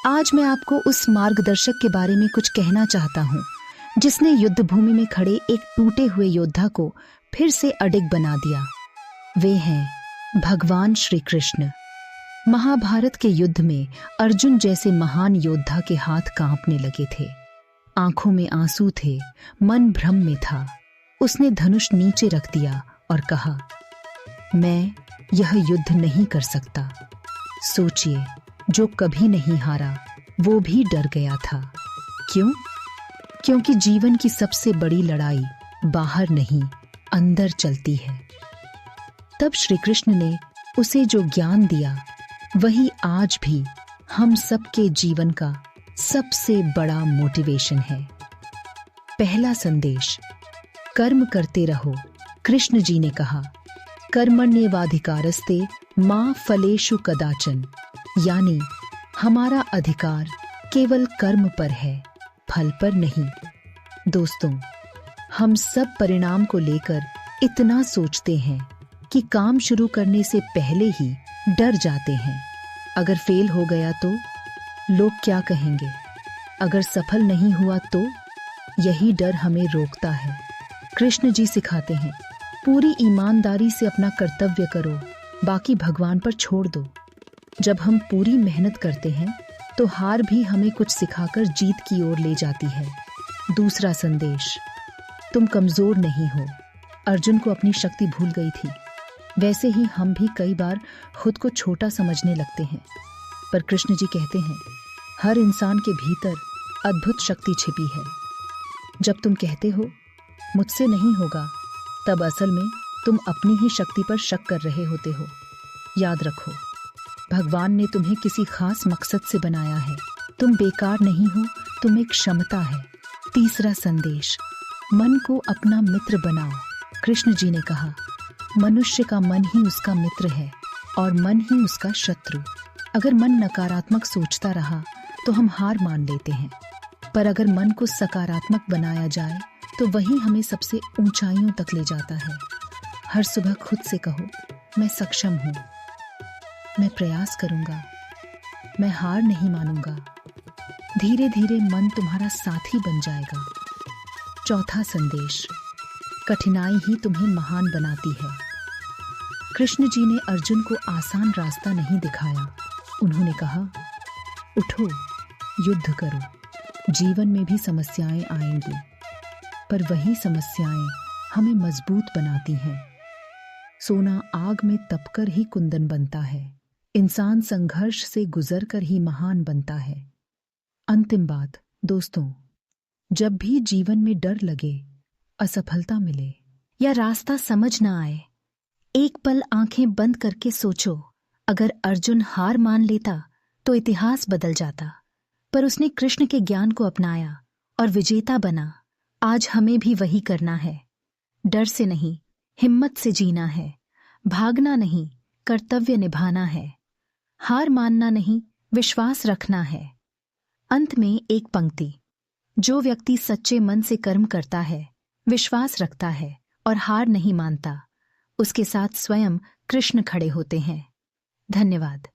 आज मैं आपको उस मार्गदर्शक के बारे में कुछ कहना चाहता हूँ जिसने युद्ध भूमि में खड़े एक टूटे हुए योद्धा को फिर से अडिग बना दिया। वे हैं भगवान श्री कृष्ण। महाभारत के युद्ध में अर्जुन जैसे महान योद्धा के हाथ कांपने लगे थे, आंखों में आंसू थे, मन भ्रम में था। उसने धनुष नीचे रख दिया और कहा, मैं यह युद्ध नहीं कर सकता। सोचिए, जो कभी नहीं हारा वो भी डर गया था। क्यों? क्योंकि जीवन की सबसे बड़ी लड़ाई बाहर नहीं, अंदर चलती है। तब श्री कृष्ण ने उसे जो ज्ञान दिया वही आज भी हम सबके जीवन का सबसे बड़ा मोटिवेशन है। पहला संदेश, कर्म करते रहो। कृष्ण जी ने कहा, कर्मण्येवाधिकारस्ते मा फलेषु कदाचन, यानी हमारा अधिकार केवल कर्म पर है, फल पर नहीं। दोस्तों, हम सब परिणाम को लेकर इतना सोचते हैं कि काम शुरू करने से पहले ही डर जाते हैं। अगर फेल हो गया तो लोग क्या कहेंगे? अगर सफल नहीं हुआ तो यही डर हमें रोकता है। कृष्ण जी सिखाते हैं, पूरी ईमानदारी से अपना कर्तव्य करो, बाकी भगवान पर छोड़ दो। जब हम पूरी मेहनत करते हैं तो हार भी हमें कुछ सिखाकर जीत की ओर ले जाती है। दूसरा संदेश, तुम कमजोर नहीं हो। अर्जुन को अपनी शक्ति भूल गई थी। वैसे ही हम भी कई बार खुद को छोटा समझने लगते हैं, पर कृष्ण जी कहते हैं, हर इंसान के भीतर अद्भुत शक्ति छिपी है। जब तुम कहते हो मुझसे नहीं होगा, तब असल में तुम अपनी ही शक्ति पर शक कर रहे होते हो। याद रखो, भगवान ने तुम्हें किसी खास मकसद से बनाया है। तुम बेकार नहीं हो, तुम एक क्षमता है। तीसरा संदेश, मन को अपना मित्र बनाओ। कृष्ण जी ने कहा, मनुष्य का मन ही उसका मित्र है और मन ही उसका शत्रु। अगर मन नकारात्मक सोचता रहा तो हम हार मान लेते हैं, पर अगर मन को सकारात्मक बनाया जाए तो वही हमें सबसे ऊंचाइयों तक ले जाता है। हर सुबह खुद से कहो, मैं सक्षम हूँ, मैं प्रयास करूंगा, मैं हार नहीं मानूंगा। धीरे धीरे मन तुम्हारा साथी बन जाएगा। चौथा संदेश, कठिनाई ही तुम्हें महान बनाती है। कृष्ण जी ने अर्जुन को आसान रास्ता नहीं दिखाया। उन्होंने कहा, उठो, युद्ध करो। जीवन में भी समस्याएं आएंगी, पर वही समस्याएं हमें मजबूत बनाती हैं। सोना आग में तपकर ही कुंदन बनता है। इंसान संघर्ष से गुजरकर ही महान बनता है। अंतिम बात, दोस्तों, जब भी जीवन में डर लगे, असफलता मिले या रास्ता समझ ना आए, एक पल आंखें बंद करके सोचो, अगर अर्जुन हार मान लेता तो इतिहास बदल जाता, पर उसने कृष्ण के ज्ञान को अपनाया और विजेता बना। आज हमें भी वही करना है। डर से नहीं, हिम्मत से जीना है। भागना नहीं, कर्तव्य निभाना है। हार मानना नहीं, विश्वास रखना है। अंत में एक पंक्ति, जो व्यक्ति सच्चे मन से कर्म करता है, विश्वास रखता है और हार नहीं मानता, उसके साथ स्वयं कृष्ण खड़े होते हैं। धन्यवाद।